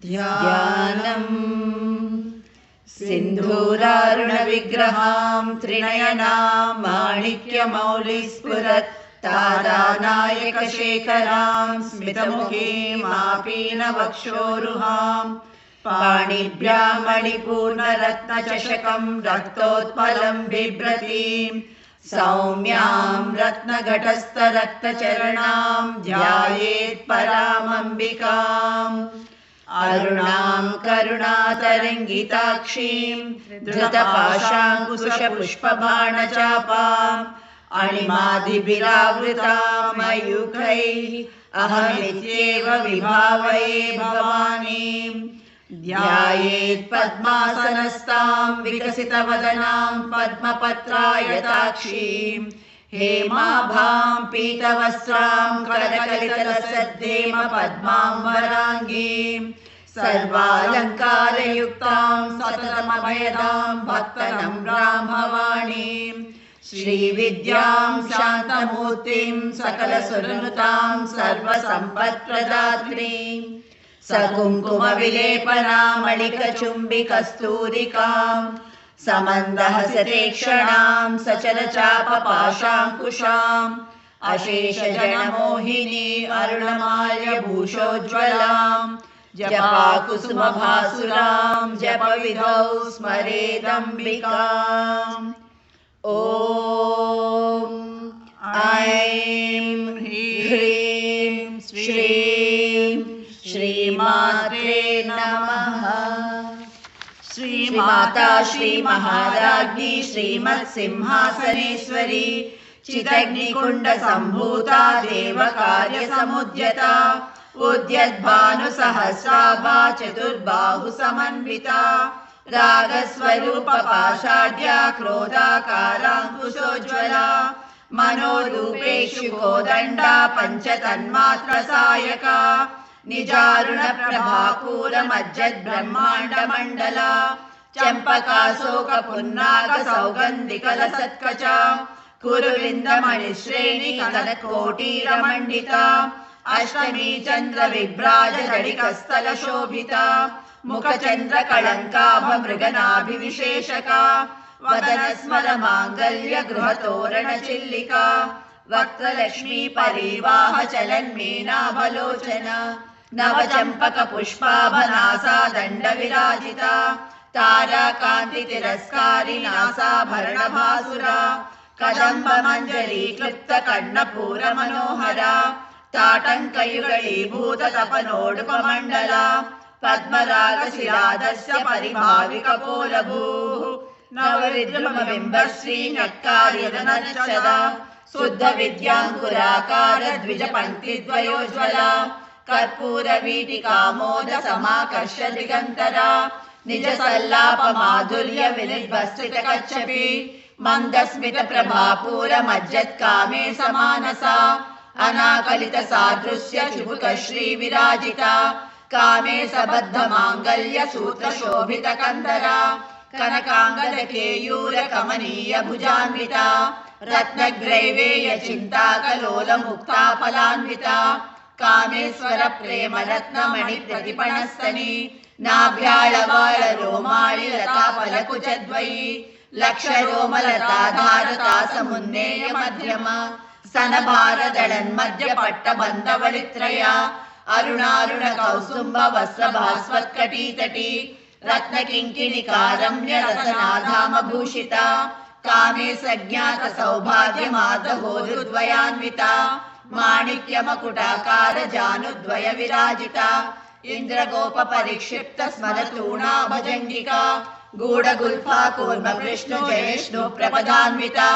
ध्यानम् सिन्धूरारुणविग्रहां त्रिनयनां माणिक्यमौलिस्फुरत् तारानायकशेखरां स्मितमुखीमापीनवक्षोरुहां पाणिभ्यां मणिपूर्णरत्नचषकं रक्तोत्पलं बिभ्रतीं सौम्यां रत्नघटस्थरक्तचरणां ध्यायेत् परामम्बिकाम् अरुणां करुणातरङ्गिताक्षीं धृतपाशाङ्कुशपुष्पबाणचापाम् अणिमादिभिरावृतां मयूखैः अहमित्येव विभावये भवानीं ध्यायेत् पद्मासनस्तां विकसितवदनां पद्मपत्रायताक्षीं हेमाभां पीतवस्त्रां करकलितलसद्धेम पद्मां वराङ्गीं सर्वालङ्कारयुक्तां सततमभयदां भक्तनम्रां भवानीं श्रीविद्यां शान्तमूर्तिं सकलसुरनुतां सर्वसम्पत्प्रदात्रीं सकुङ्कुमविलेपनामलिकचुम्बिकस्तूरिकां समन्दहसतेक्षणां सचलचापपाशाङ्कुशाम् अशेषजनमोहिनी अरुणमाल्यभूषोज्ज्वलां जपाकुसुमभासुरां जपविधौ स्मरेदम्बिकाम् ॐ ऐं ह्रीं श्रीं श्रीमात्रे नमः। श्रीमाता श्रीमहाराज्ञी श्रीमत्सिंहासनेश्वरी चिदग्निकुण्डसम्भूता देवकार्यसमुद्यता उद्यद्भानुसहस्राभा चतुर्बाहुसमन्विता रागस्वरूपपाषाढ्या क्रोधाकाराङ्कुशोज्ज्वला मनोरूपेषु कोदण्डा पञ्चतन्मात्रसायका निजारुणप्रभापूरमज्जद्ब्रह्माण्डमण्डला चम्पकाशोकपुन्नागसौगन्धिकलसत्कचा कुरुविन्दमणिश्रेणिकनकोटीरमण्डिता अष्टमी चन्द्रविभ्राजलडिकस्थलशोभिता मुखचन्द्रकळङ्काभमृगनाभिविशेषका वदनस्मरमाङ्गल्य गृहतोरणचिल्लिका वक्त्रलक्ष्मी परिवाहचलन्मीनाभलोचना नवचम्पकपुष्पाभनासा दण्डविराजिता ताराकान्तितिरस्कारिनासाभरणभासुरा कदम्बमञ्जरीक्लुप्तकर्णपूरमनोहरा ताटङ्कयुगलीभूततपनोडुपमण्डला पद्मरागशिलादस्य परिभाविकपोलभूः नवविद्रुमबिम्बश्रीनक्कार्यदनच्छदा शुद्धविद्याङ्कुराकार द्विजपङ्क्तिद्वयोज्ज्वला कर्पूरवीटिकामोद समाकर्ष दिगन्तरा निजसल्लापमाधुर्य विनिर्भस्त्रितकच्छपि मन्दस्मितप्रभापूरमज्जत्कामे समानसा अनाकलितसादृश्य शुभुकश्रीविराजिता कामे सबद्धमाङ्गल्य सूत्रशोभितकन्दरा कनकाङ्गदकेयूरकमनीय भुजान्विता रत्नग्रैवेय चिन्ताकलोलमुक्ता फलान्विता कामेश्वर प्रेमरत्नमणि प्रतिपणस्तनी नाभ्याळवाळ रोमाळि लताफलकुचद्वयी लक्षरोमलताधारता समुन्नेय मध्यम स्तनभारदळन्मध्यपट्टबन्धवलित्रया अरुणारुण कौसुम्ब वस्त्रभास्वत्कटीतटी रत्नकिङ्किणिकारम्य रसनाधामभूषिता कामे सज्ञात सौभाग्यमादहोरुद्वयान्विता माणिक्यमकुटाकार जानुद्वय विराजिता इन्द्रगोप परिक्षिप्त स्मरतूणा भजङ्गिका गूढगुल्फा कूर्म विष्णु जयिष्णु प्रपदान्विता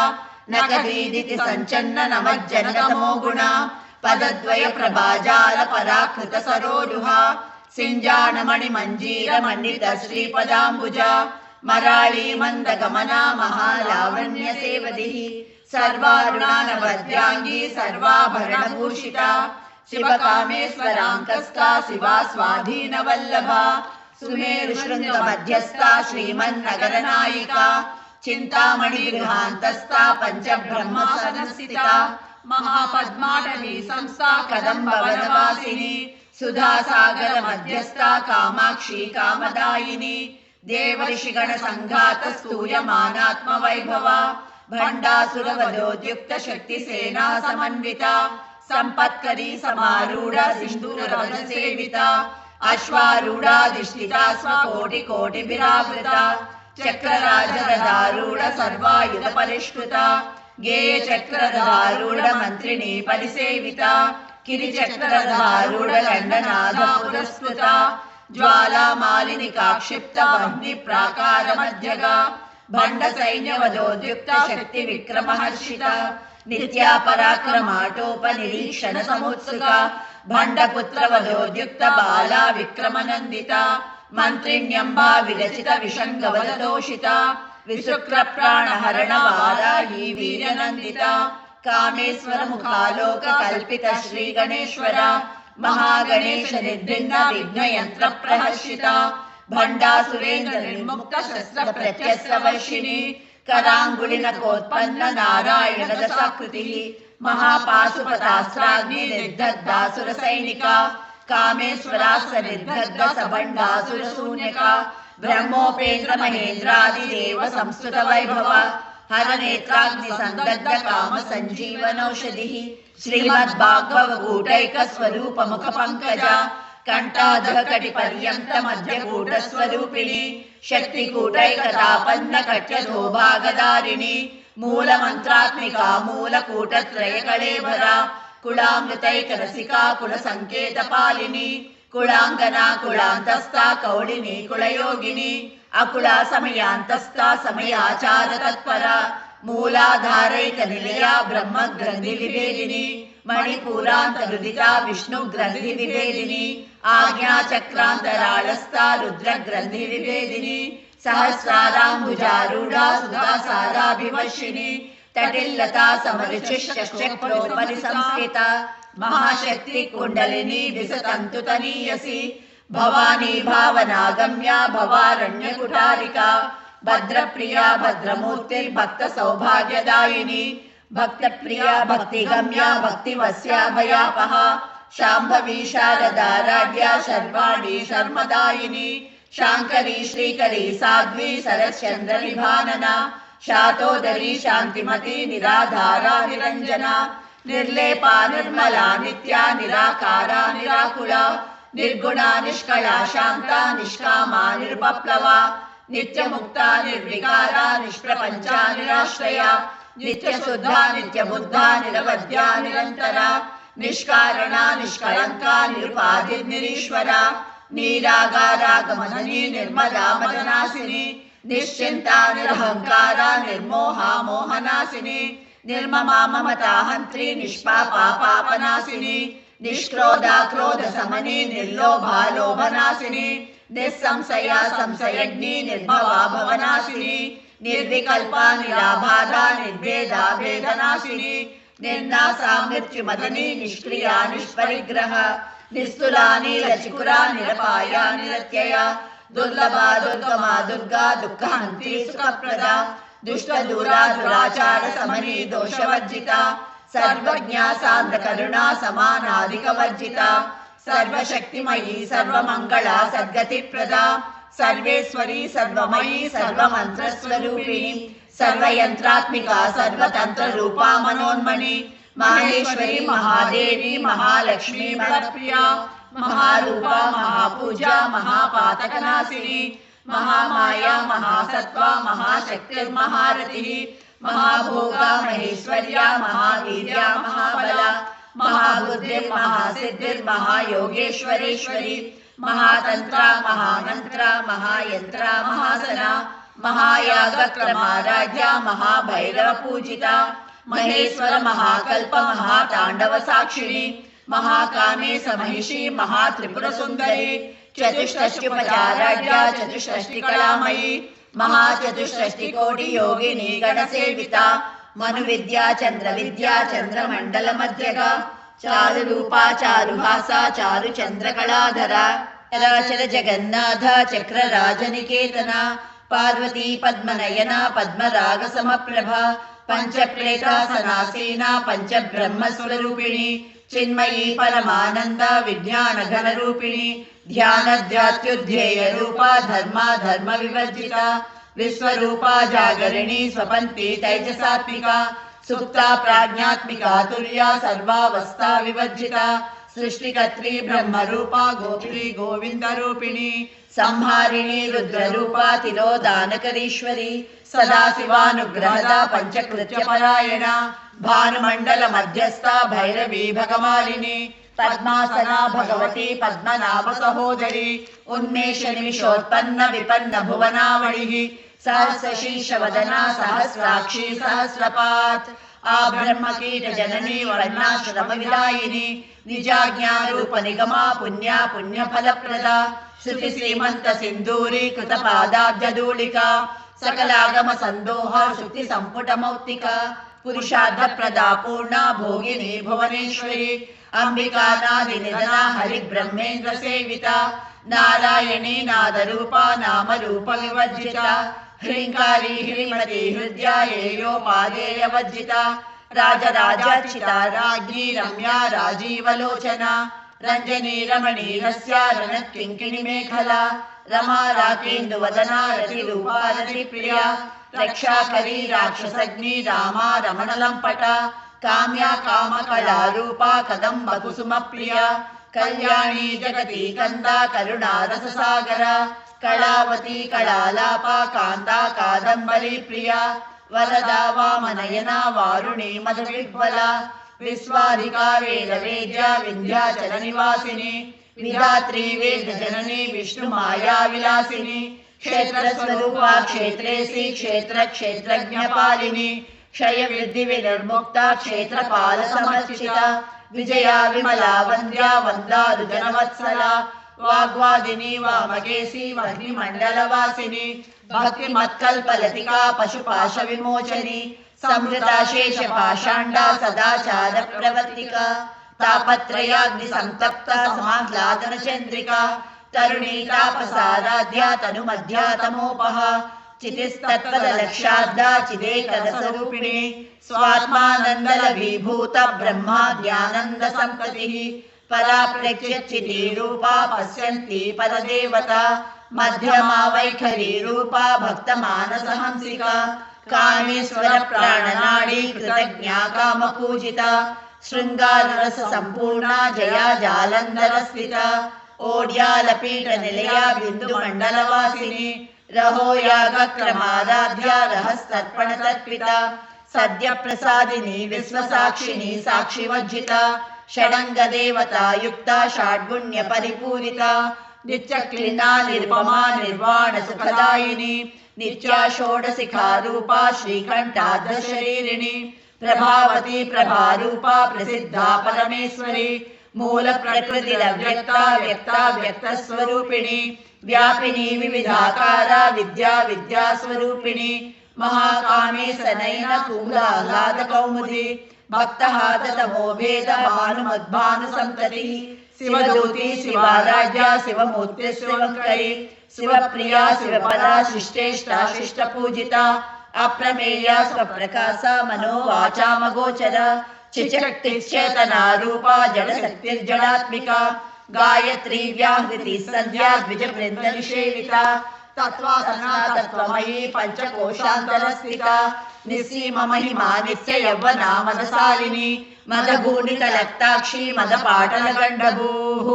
नखदीदिति सञ्चन्न नमज्जनतमो गुणा पदद्वय प्रभाजाल पराकृत सरोरुहा सिञ्जानमणि मञ्जीर मण्डित श्रीपदाम्बुजा मराळी मन्दगमना महालावण्य सेवदिः सर्वारुणानवद्यांगी सर्वाभरणभूषिता शिवकामेश्वराङ्कस्था शिवा स्वाधीनवल्लभा सुमेरुशृङ्गमध्यस्था श्रीमन्नगरनायिका चिन्तामणिगृहान्तस्था पञ्चब्रह्मसंस्थिता महापद्माटवी संस्था कदम्बवनवासिनी सुधासागर मध्यस्था कामाक्षी कामदायिनी देवर्षिगणसङ्घात स्तूयमानात्मवैभवा भण्डासुरवधोद्युक्त शक्तिसेना समन्विता सम्पत्करी समारूढ सिन्दूरवनसेविता अश्वारूढाधिष्ठिता स्वकोटिकोटिभिरावृता चक्रराजरथारूढ सर्वायुध परिष्कृता गेयचक्ररथारूढ मन्त्रिणी परिसेविता किरिचक्ररथारूढ दण्डनाथ पुरस्कृता ज्वालामालिनिका क्षिप्त वह्नि प्राकार मध्यगा भण्ड सैन्यवधोद्युक्त शक्ति विक्रमहर्षिता नित्या पराक्रमाटोपनिरीक्षण समुत्सुका भण्डपुत्र वधोद्युक्त बाला विक्रमनन्दिता मन्त्रिण्यम्बा विरचित विषङ्गवदतोषिता विशुक्र प्राणहरण वाराही वीर्यनन्दिता कामेश्वर मुखालोक कल्पित श्री गणेश्वर महागणेश निर्भिन्न विघ्नयन्त्र प्रहर्षिता भण्डासुरेन्द्र निर्मुक्त शस्त्र प्रत्यस्त्रवर्षिणी कराङ्गुलिनकोत्पन्न नारायण दशाकृतिः महापाशुपतास्त्राग्नि निर्दग्धासुर सैनिका कामेश्वरास्त्र निर्दग्ध सबण्डासुर शून्यका ब्रह्मोपेन्द्र महेन्द्रादिदेव संस्कृत वैभव हर नेत्राग्नि संदग्ध काम संजीवनौषधिः श्रीमद्भागवतगूटैक स्वरूप मुख पंकजा कंठाधः कटिपर्यन्त मध्यकूट स्वरूपिणी शक्तिकूटैकतापन्न कट्यधोभागधारिणी मूल मंत्रात्मिका मूलकूटत्रय कळेभरा कुलामृतैक रसिका कुल संकेत पालिनी कुलांगना कुलांतस्था कौलिनी कुलयोगिनी अकुला समयांतस्था समयाचार तत्परा मूलाधारैक निलया ब्रह्म ग्रंथि विभेदिनी मणिपूरांत हृदिता विष्णु ग्रंथि विभेदिनी आज्ञा चक्रांतराळस्था रुद्र ग्रंथि विभेदिनी सहस्राराम्बुजारूढा सुधासाराभिवर्षिणी तटिल्लता समरुचिश्चक्रोपरि संस्थिता महाशक्ति कुंडलिनी विसतंतु तनीयसी भवानी भावनागम्या भवारण्य कुठारिका भद्रप्रिया भद्रमूर्तिर्भक्त सौभाग्यदायिनी भक्तप्रिया भक्तिगम्या भक्तिवस्या भयापहा शाम्भवी शारदाराध्या शर्वाणी शर्मदायिनी शांकरी श्रीकरी साध्वी सरश्चंद्र निभानना शातोदरी शांतिमती निराधारा निरंजना निर्लेपा निर्मला नित्या निराकारा निराकुला निर्गुणा निष्कला शांता निष्कामा निरुपप्लवा नित्यमुक्ता निर्विकारा निष्प्रपंचा निराश्रया नित्यशुद्धा नित्यबुद्धा निरवध्या निरंतरा निष्कारणा निष्कलंका निरुपाधिर्निरीश्वरा नीरागारागमननी निर्मला मदनासिनी निश्चिंता निरहंकारा निर्मोहा मोहनासिनी निर्ममा ममता हंत्री निष्पापा पापनासिनी निष्क्रोधा क्रोध समनी निर्लोभा लोभनासिनी निस्संशया संशयग्नि निर्भवा भवनासिनी निर्विकल्पा निराबाधा निर्भेदा भेदनाशिनी निर्नासा मृत्युमदनी निष्क्रिया निष्परिग्रह निस्तुला नीलचिकुरा निरपाया निरत्यया दुर्लभा दुर्गमा दुर्गा दुःखहन्त्री सुखप्रदा दुष्टदूरा दुराचार समनी दोषवर्जिता सर्वज्ञा सान्द्र करुणा समानाधिकवर्जिता सर्वशक्तिमयी सर्वमंगला सद्गतिप्रदा सर्वेश्वरी सर्वमयी सर्वमंत्रस्वरूपिणी सर्वयंत्रात्मिका सर्वतंत्र रूपा मनोन्मणि माहेश्वरी महादेवी महालक्ष्मी महप्रिया महारूपा महापूजा महापातकनाशिनी महामाया महासत्वा महाशक्तिर्महारतिः महाभोगा महेश्वर्या महावीर्या महाबला महाबुद्धिर्महासिद्धिर्महायोगेश्वरेश्वरी महातंत्रा महामंत्रा महायंत्रा महासना महायागक्रमाराध्या महाभैरव पूजिता महेश्वर महाकल्प महातांडव साक्षिणी महाकामे समहिषी महात्रिपुर सुंदरी चतुष्षष्ट्युपचाराढ्या चतुष्षष्टिकलामयी महाचतुष्षष्टिकोटि योगिनी गणसेविता मनुविद्या चंद्रविद्या चंद्रमंडल मध्यगा चारुरूपा चारुहासा चारुचंद्रकलाधरा चराचर जगन्नाथ चक्रराजनिकेतना पार्वती पद्मनयना पद्मरागसमप्रभा पञ्चप्रेतासनासीना पञ्चब्रह्मस्वरूपिणी चिन्मयी परमानन्द विज्ञानघनरूपिणी ध्यानध्यात्युध्येयरूपा धर्मा धर्मविवर्जिता विश्वरूपा जागरिणी स्वपन्ती तैजसात्मिका सुप्ता प्राज्ञात्मिका तुल्या सर्वावस्था विवर्जिता सृष्टिकर्त्री ब्रह्मरूपा गोत्री गोविन्दरूपिणी संहारिणी रुद्ररूपा तिरोदानकरीश्वरी सदाशिवानुग्रहदा पञ्चकृत्यपरायणा भानुमण्डल मध्यस्था भैरवी भगमालिनी पद्मासना भगवती पद्मनाभ सहोदरी उन्मेष निमिषोत्पन्न विपन्न भुवनावळिः सहस्रशीर्षवदना सहस्राक्षी सहस्रपात् आब्रह्मकीट जननी वर्णाश्रमविदायिनी निजाज्ञारूप निगमा पुण्या पुण्यफलप्रदा श्रुति श्रीमन्त सिन्दूरी कृतपादाब्जधूलिका सकलागम संदोह श्रुति संपुट मौक्तिका पुरुषार्थ प्रदा पूर्णा भोगिनी भुवनेश्वरी अंबिका नादि निधना हरि ब्रह्मेन्द्र सेविता नारायणी नादरूपा नाम रूप विवर्जिता ह्रींकारी ह्रीमती हृदयायेयो पादेयवज्जिता राजराजार्चिता राज्ञी रम्या राजीवलोचना रंजनी रमणी रस्या रणत्किङ्किणी मेखला रमा राकेन्दुवदना रतिरूपा रतिप्रिया रक्षाकरी राक्षसग्नि रामा रमणलम्पटा काम्या कामकलारूपा कदम्बकुसुमप्रिया कल्याणी जगती कंदा करुणा रससागरा कलावती कलालापा कांता कादम्बरी प्रिया वरदा वामनयना वारुणी मधुविह्वला विश्वाधिका वेदवेद्या विन्ध्याचल निवासिनी विधात्री वेद जननी विष्णु माया विलासिनी क्षेत्र स्वरूपा क्षेत्रेसी क्षेत्र क्षेत्रज्ञपालिनी क्षय वृद्धि विनिर्मुक्ता क्षेत्रपाल समर्चिता विजया विमला वन्द्या वन्दारु जनवत्सला वाग्वादिनी वामकेशी वह्निमण्डलवासिनी भक्तिमत्कल्पलतिका पशुपाश विमोचनी समृता शेष पाषाण्डा सदाचार प्रवर्तिका तापत्रयाग्नि संतप्ता समाह्लादन चन्द्रिका तरुणी तापसाराध्या तनुमध्या तमोपः चितिस्तत्पदलक्ष्याद्धा चिदेकरसरूपिणी स्वात्मानन्दलभीभूत ब्रह्माद्यानन्द सम्पत्तिः परा प्रत्यच्चिती रूपा पश्यन्ती परदेवता मध्यमा वैखरी रूपा भक्तमानसहंसिका कामेश्वर प्राणनाडी कृतज्ञा कामपूजिता शृङ्गाररस सम्पूर्णा जया जालन्धर स्थिता ओड्यालपीठ निलया बिन्दुमण्डलवासिनी रहो यागक्रमाराध्या रहस्तर्पण तर्पिता सद्य प्रसादिनी विश्वसाक्षिणी साक्षिवज्जिता षडंग देवता युक्ता षड्गुण्य परिपूरिता नित्यक्लिना निर्ममा निर्वाण सुखदायिनी नित्या षोडशिखा रूपा श्रीकंठाद्र शरीरिणी प्रभावती प्रभारूपा प्रसिद्धा परमेश्वरी मूल प्रकृतिरव्यक्ता व्यक्ता व्यक्त स्वरूपिणी व्यापिनी विविधाकारा विद्या विद्या स्वरूपिणी महाकामे सनयन कूलाह्लाद कौमुदी भक्तहात तमो भेद भानुमद्भानु संततिः शिवदूती शिवाराध्या शिवमूर्ति शिवंकरी शिवप्रिया शिवपदा शिष्टेष्टा शिष्टपूजिता अप्रमेया स्वप्रकाशा मनोवाचामगोचर चिचक्तिश्चेतना रूपा जडशक्तिर्जडात्मिका गायत्री व्याहृति संध्या द्विजवृंद निषेविता तत्त्वासना तत्त्वमयी पंचकोशान्तरस्थिता निसीम महिमा नित्य यौवना मदसालिनी मदभूनितलक्ताक्षी मदपाटलगण्डभूः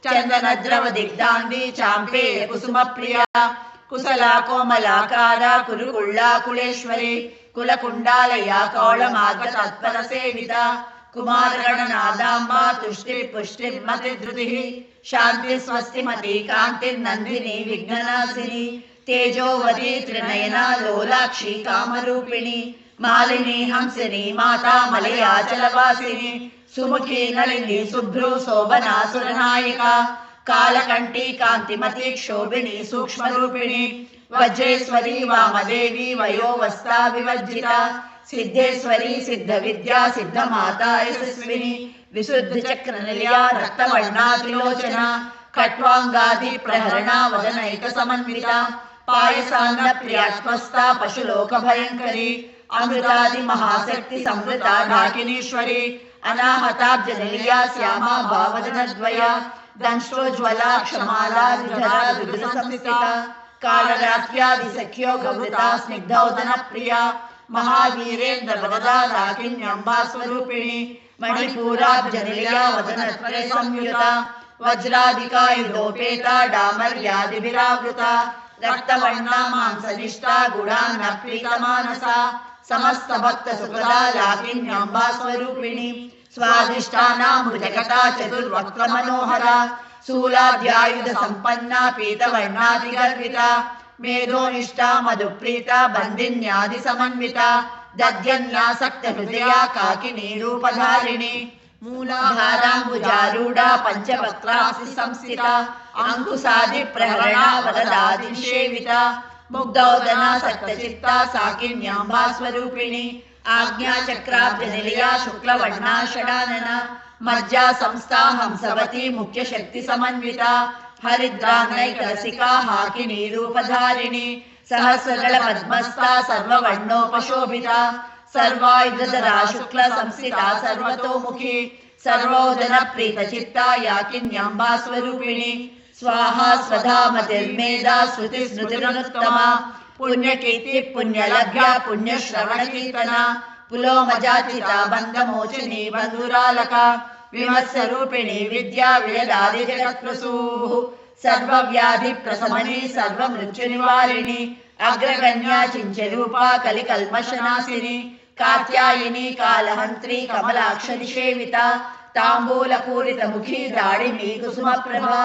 चन्दनद्रव दिग्धाङ्गी चाम्पेय कुसुमप्रिया कुशला कोमलाकारा कुरुकुल्ला कुलेश्वरी कुलकुण्डालया कौळमार्ग तत्पर सेविता कुमारगणनादाम्बा तुष्टिः पुष्टिः मतिधृतिः शान्ति स्वस्तिमती कान्तिर्नन्दिनी विघ्ननाशिनी तेजोवती त्रिनयना लोलाक्षी कामरूपिणी मालिनी हंसिनी माता मलयाचलवासिनी सुमुखी नलिनी शुभ्रू शोभना सुरनायिका कालकंठी कांतिमती क्षोभिणी सूक्ष्मरूपिणी वज्रेश्वरी वामदेवी वयोवस्था विवर्जिता सिद्धेश्वरी सिद्धविद्या सिद्धमाता यशस्विनी विशुद्धचक्रनिलया रक्तवर्णा त्रिलोचना खट्वांगादि प्रहरणा वदनैक समन्विता पायसान्न प्रियात्मस्ता पशुलोक भयंकरी अमृतादि महाशक्ति समृता ढाकिनीश्वरी अनाहताब्जनिलया श्यामा भावदनद्वया दंष्ट्रोज्वला क्षमाला रुधरा रुद्र संस्थिता कालरात्र्यादिसख्यो गौरता स्निग्धौदन प्रिया महावीरेन्द्र वरदा राकिन्यम्बा स्वरूपिणी मणिपूराब्जनिलया वदनत्रय संयुता वज्रादिका युधोपेता डामर्यादिभिरावृता रक्तवर्णा मांसनिष्ठा गुणान्न प्रीतमानसा समस्त भक्त सुखदा लाकिन्यम्बा स्वरूपिणी स्वादिष्टानामृतकटा चतुर्वक्त्र मनोहरा शूलाद्यायुध संपन्ना पीतवर्णादिगर्विता मेधोनिष्ठा मधुप्रीता बन्दिन्यादि समन्विता दध्यन्यासक्त हृदया काकिनी रूपधारिणी मूलाधाराम्बुजारूढा पंचवक्त्रासि संस्थिता अंकुशादि प्रहरणा वरदादि सेविता मुग्धौदना सक्तचित्ता साकिन्याम्बा स्वरूपिणी आज्ञाचक्राब्जनिलया शुक्लवर्णा षडानना मज्जा संस्था हंसवती मुख्य शक्ति समन्विता हरिद्रानैकरसिका हाकिनी रूपधारिणी सहस्रदल पद्मस्था सर्ववर्णोपशोभिता सर्वायुधरा शुक्ल संस्थिता सर्वतोमुखी सर्वोदन प्रीतचित्ता याकिन्याम्बा स्वरूपिणी स्वाहा स्वधा मतिर्मेधा श्रुति स्मृतिरुत्तमा पुण्यकीर्ति पुण्यलभ्या पुण्यश्रवण कीर्तना पुलोमजाचिता बन्धमोचनी बन्धुरालका विमत्सरूपिणी विद्या विजयादि जगत्प्रसूः सर्वव्याधि प्रशमनी सर्वमृत्युनिवारिणी अग्रगण्या चिञ्चरूपा कलिकल्मषनाशिनी कात्यायिनी कालहन्त्री कमलाक्षरि सेविता ताम्बूलपूरितमुखी दाडिनी कुसुमप्रभा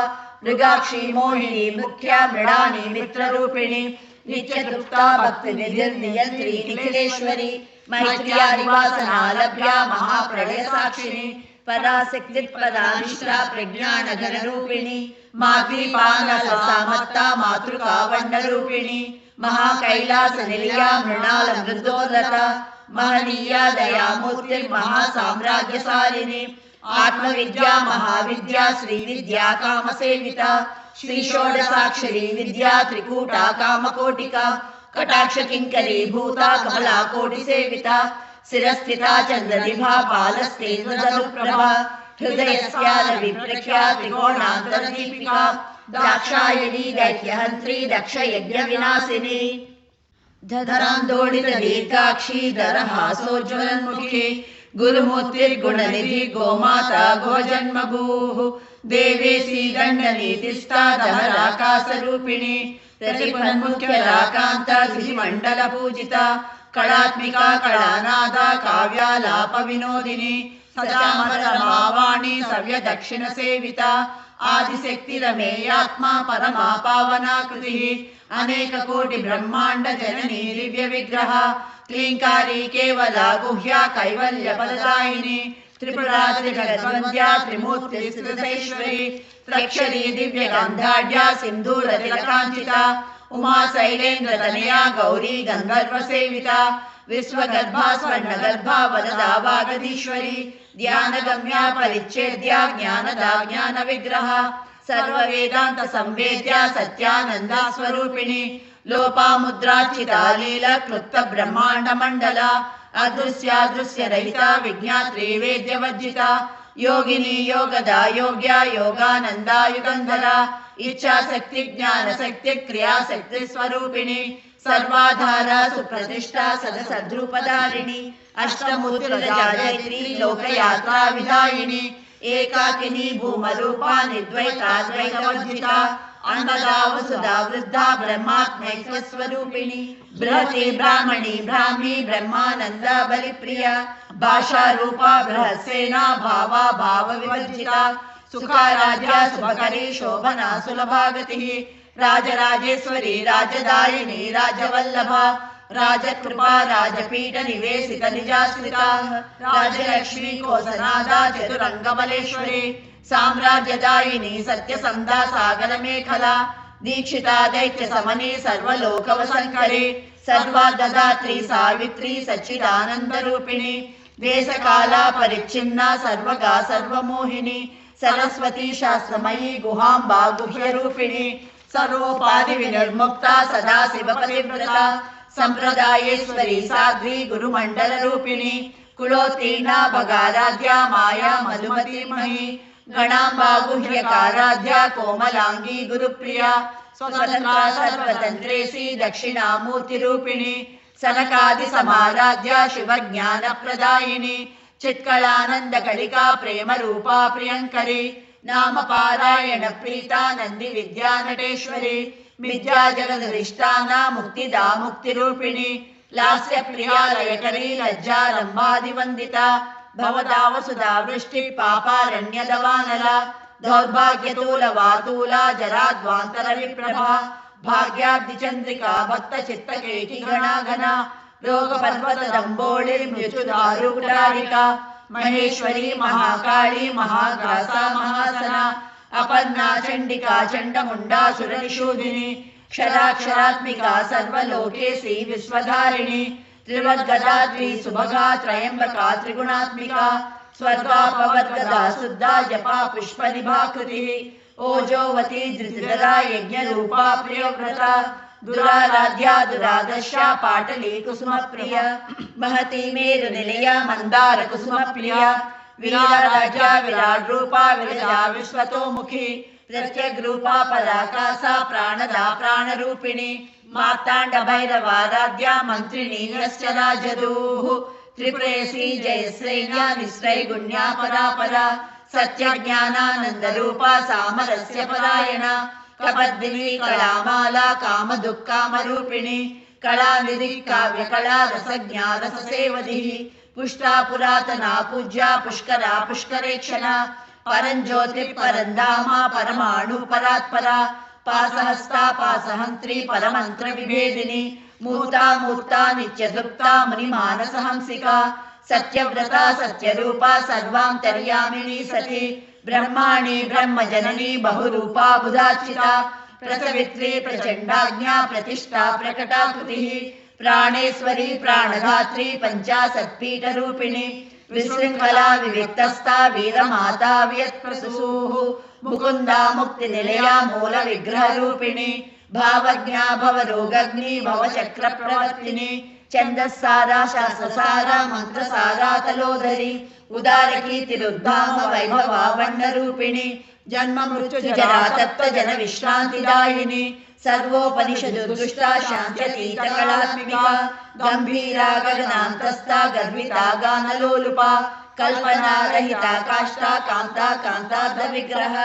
मृगाक्षी मोहिनी मुख्या मृडानी मित्ररूपिणी नित्यतृप्ता भक्तिनिधिर्नियन्त्री निखिलेश्वरी मैत्र्या निवासना लभ्या महाप्रलय साक्षिणी पराशक्तिप्रदानिष्ठा प्रज्ञानघनरूपिणी माद्रीपानसामत्ता मातृका वर्णरूपिणी महाकैलासनिलया मृणालमृदोदता महनीया दयामूर्तिर्महासाम्राज्यसारिणी आत्मविद्या महाविद्या श्रीविद्या कामसेविता श्रीषोडशाक्षरी विद्या त्रिकूटा कामकोटिका कटाक्ष किंकरी भूता कमला कोटि सेविता शिरस्थिता चंद्रनिभा पालस्तेन्द्रप्रभा हृदयस्या रविप्रख्या त्रिकोणान्तरदीपिका दाक्षायणी दैत्यहन्त्री दक्ष यज्ञ विनाशिनी धरान्दोडित दीर्घाक्षी दरहासोज्ज्वलन्मुखी गुरुमूर्तिर्गुणनिधि गोमाता गोजन्मभूः देवेशी दण्डनीतिष्ठा दहराकाशरूपिणी प्रतिपन्मुख्यराकान्ता श्रीमण्डलपूजिता कलात्मिका कलानादा काव्यालाप विनोदिनी सदामरमावाणी सव्य दक्षिण सेविता आदिशक्तिरमेयात्मा परमा पावनाकृतिः अनेक कोटि ब्रह्मांड जननी दिव्य विग्रह क्लींकारी केवला गुह्या कैवल्य पददायिनी त्रिपुरा त्रिजगद्वन्द्या त्रिमूर्ति स्थितैश्वरी त्रक्षरी दिव्य गंधाढ्या सिंधूर तिलकांचिता उमा शैलेन्द्र तनया गौरी गंधर्व सेविता विश्वगर्भा स्वर्णगर्भा वरदा वागधीश्वरी ध्यानगम्या परिच्छेद्या ज्ञानदा ज्ञान विग्रह सर्व वेदांत संवेद्या सत्यानंदा स्वरूपिणी लोपामुद्राचिता लीला क्लुप्त ब्रह्मांड मंडला अदृश्यादृश्य रहिता विज्ञात्री वेद्यवज्जिता योगिनी योगदा योग्या योगानंदा युगंधरा इच्छा शक्ति ज्ञान शक्ति क्रिया शक्ति स्वरूपिणी सर्वाधारा सुप्रतिष्ठा सदसद्रूपधारिणी अष्टमूर्तिर्जायत्री लोकयात्रा विधायिनी एकाकिनी भूमरूपा निर्द्वैताद्वैतवर्जिता अन्नदा वसुधा वृद्धा ब्रह्मात्मैक्य स्वरूपिणी बृहति ब्राह्मणी ब्राह्मी ब्रह्मानंदा बलिप्रिया भाषा रूपा बृहत्सेना भावा भाव विवर्जिता सुखाराध्या शुभकरी शोभना सुलभागतिः राजराजेश्वरी राजदायिनी राजवल्लभा राजकृपा राजपीठ निवेशित निजाश्रिता राजलक्ष्मी कोसनादा चतुरंगबलेश्वरी साम्राज्यदायिनी सत्यसंधा सागर मेखला दीक्षिता दैत्य समनी सर्वलोकवसंकरी सर्वा ददात्री सावित्री सच्चिदानंद रूपिणी देशकाला परिच्छिन्ना सर्वगा सर्वमोहिनी सरस्वती शास्त्रमयी गुहांबा गुह्य रूपिणी सर्वोपाधि विनिर्मुक्ता सदा शिवपतिव्रता संप्रदायेश्वरी साध्वी गुरुमंडल रूपिणी कुलोत्तीर्णा भगाराध्या माया मधुमतीमही गणांबा गुह्यकाराध्या कोमलांगी गुरुप्रिया स्वतंत्रा सर्वतंत्रेसी दक्षिणामूर्ति रूपिणी सनकादि समाराध्या शिवज्ञान प्रदायिनी चित्कलानंद कलिका प्रेम रूपा प्रियंकरी नाम पारायण प्रीता नंदी विद्या नटेश्वरी विद्या जगदधिष्ठाना मुक्तिदा मुक्ति रूपिणी लास्य प्रिया लयकरी लज्जा रंभादिवंदिता भवदाव सुधा वृष्टि पापारण्यदवानला दौर्भाग्यतूल वातूला जराद्वांतर विप्रभा भाग्याब्धि चंद्रिका भक्त चित्तकेकी घना घना रोग पर्वत दंबोळी मृत्युदारुकुटारिका महेश्वरी महाकाली महाग्रासा महासना अपन्ना चंडिका चंडमुंडा सुरनिषूदिनी क्षराक्षरात्मिका सर्वलोकेशी विश्वधारिणी त्रिवद्गदा द्विसुभगा त्रयंबका त्रिगुणात्मिका स्वर्गापवर्गदा शुद्धा जपा पुष्पनिभाकृतिः ओजोवती धृतिधरा यज्ञरूपा प्रियव्रता दुराराध्या दुरादर्शा पाटली कुसुमप्रिया महती मेरुनिलया मंदार कुसुमप्रिया वीराराध्या विराट रूपा विरजा विश्वतोमुखी प्रत्यग्रूपा पराकासा प्राणदा प्राणरूपिणी मार्तांड भैरवाराध्या मंत्रिणी यस्य राजदूः त्रिप्रेयसी जयश्रेया निश्रैगुण्या परापरा सत्यज्ञानानंद रूपा सामरस्य परायणा कपद्दिनी कलामाला काम दुःखामरूपिणी कलानिधि काव्यकला रसज्ञा रससेवधिः पुष्टा पुरातना पूज्या पुष्करा पुष्करेक्षणा परंज्योति परंधामा परमाणु परात्परा पासहस्ता पासहंत्री परमंत्र विभेदिनी मूर्ता मूर्ता नित्यदुप्ता मुनिमानसहंसिका सत्यव्रता सत्यरूपा सर्वान्तर्यामिनी सती ब्रह्माणी ब्रह्मजननी बहुरूपा बुधार्चिता प्रसवित्री प्रचंडाज्ञा प्रतिष्ठा प्रकटाकृतिः प्राणेश्वरी प्राणधात्री पंचाशत्पीठरूपिणी विशृंखला विविक्तस्था वीरमाता वियत्प्रसूः मुकुंदा मुक्तिनिलया मूल विग्रहरूपिणी भावज्ञा भवरोगग्नि भवचक्र प्रवर्तिनी छंदस्सारा शास्त्रसारा मंत्रसारा तलोधरी उदारकी तिरुद्धाम वैभवा वण्णरूपिणी जन्म मृत्यु जरा तत्व जन विश्रांतिदायिनी सर्वोपनिषदुष्टा शांत्यतीतकलात्मिका गंभीरा गगनान्तस्था गर्विता गानलोलुपा कल्पना रहिता काष्ठा कांता कांतार्ध विग्रह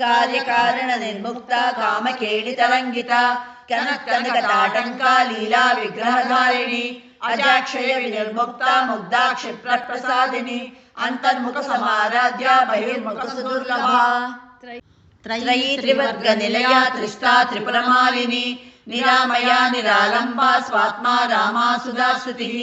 कार्यकारण निर्मुक्ता कामकेलितरंगिता कनकताटंका लीला विग्रहधारिणी अजाक्षय विनिर्मुक्ता मुग्धा क्षिप्र प्रसादिनी अंतर्मुख समाराध्या बहिर्मुख सुदुर्लभा त्रयी त्रिवर्ग निलया त्रिस्ता त्रिपुरमालिनी निरामया निरालंबा स्वात्मा रामा सुधास्तुतिः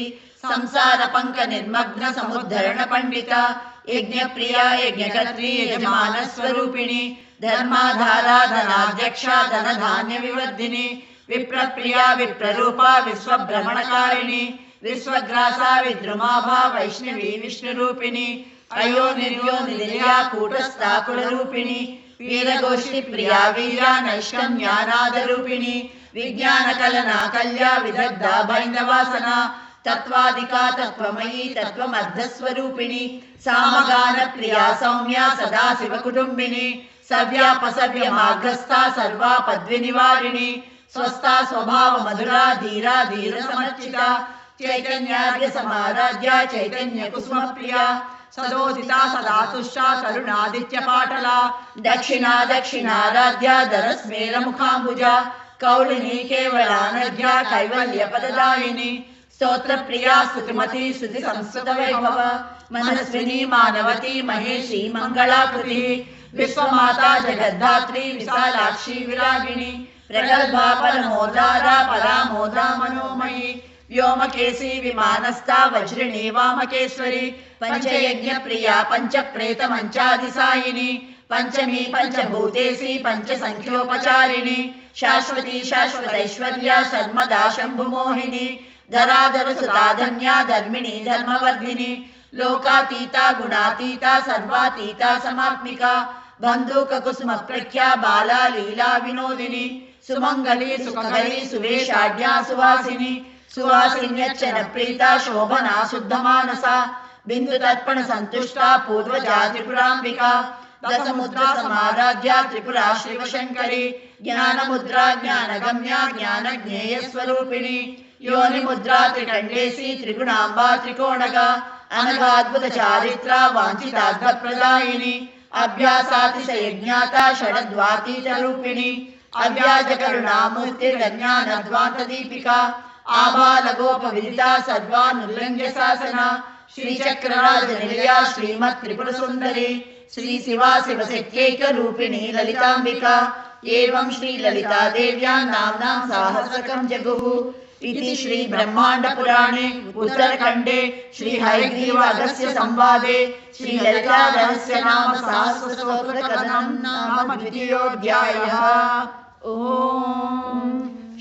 संसार पंक निर्मग्न समुद्धरण पंडिता यज्ञ प्रिया यज्ञकर्त्री यजमान स्वरूपिणी धर्माधारा धनाध्यक्षा धन धान्य विवर्धिनी विप्रप्रिया विप्ररूपा विश्वभ्रमणकारिणी विश्वग्रासा विद्रुमाभा वैष्णवी विष्णुरूपिणी अयो निर्यो निलया कूटस्था कुलरूपिणी वीरगोष्ठी प्रिया वीरा नैष्कम्यानादरूपिणी विज्ञान कलना कल्या विदग्धा भैंदवासना तत्वादिका तत्वमयी तत्वमर्धस्वरूपिणी सामगान प्रिया सौम्या सदा शिव कुटुंबिनी सव्यापसव्यमार्गस्था सर्वा पद्विनिवारिणी स्वस्था स्वभाव मधुरा धीरा धीर समर्चिता चैतन्यार्य समाराध्या चैतन्य कुसुम प्रिया सदोदिता सदा तुष्टा करुणादित्य पाटला दक्षिणा दक्षिणाराध्या दरस्मेर मुखाम्बुजा कौलिनी केवलानध्या कैवल्य पददायिनी स्तोत्र प्रिया स्तुतिमती स्तुति संस्कृत वैभव मनस्विनी मानवती महेशी मंगलाकृति विश्वमाता जगद्धात्री विशालाक्षी विरागिणी प्रगल्भा परमोदारा परामोदा मनोमयी व्योमकेशी विमानस्था वज्रिणी वामकेश्वरी पंचयज्ञ प्रिया पंचप्रेत मंचाधिसायिनी पंचमी पंचभूतेशी पंचसंख्योपचारिणी शाश्वती शाश्वतैश्वर्या सर्वदा शंभुमोहिनी धराधर सुताधन्या धर्मिणी धर्मवर्धिनी लोकातीता गुणातीता सर्वातीता समात्मिका बंधुक कुसुम प्रख्या बाला लीला विनोदिनी सुमंगली सुखकरी सुवेशाढ्या सुवासिनी सुवासिन्यच्चन प्रीता शोभना शुद्धमानसा बिंदु तर्पण संतुष्टा पूर्वजा त्रिपुरांबिका दशमुद्रा समाराध्या त्रिपुरा शिवशंकरी ज्ञानमुद्रा ज्ञानगम्या ज्ञानज्ञेय स्वरूपिणी योनिमुद्रा त्रिकंडेसी त्रिगुणांबा त्रिकोणगा अनघाद्भुत चारित्रा वांछितार्थप्रदायिनी अभ्यासातिशयज्ञाता षडद्वातीत रूपिणी अव्याजकरुणामूर्तिर्ज्ञानध्वान्तदीपिका आबालगोपविदिता सर्वानुल्लङ्घ्य शासना श्रीचक्रराजनिलया श्रीमत् त्रिपुरसुन्दरी श्री शिवा शिवशक्त्यैकरूपिणी ललिताम्बिका एवं श्री ललिता देव्यां नाम्नां सहस्रकं जगुः इति श्री ब्रह्मांड पुराणे उत्तरखंडे श्री हयग्रीवागस्त्य संवादे श्री ललिता रहस्य नाम सहस्रस्तोत्र कथनं नाम द्वितीयोऽध्यायः। ओम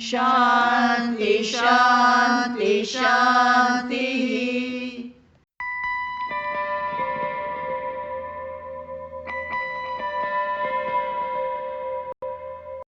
शांति शांति शांति।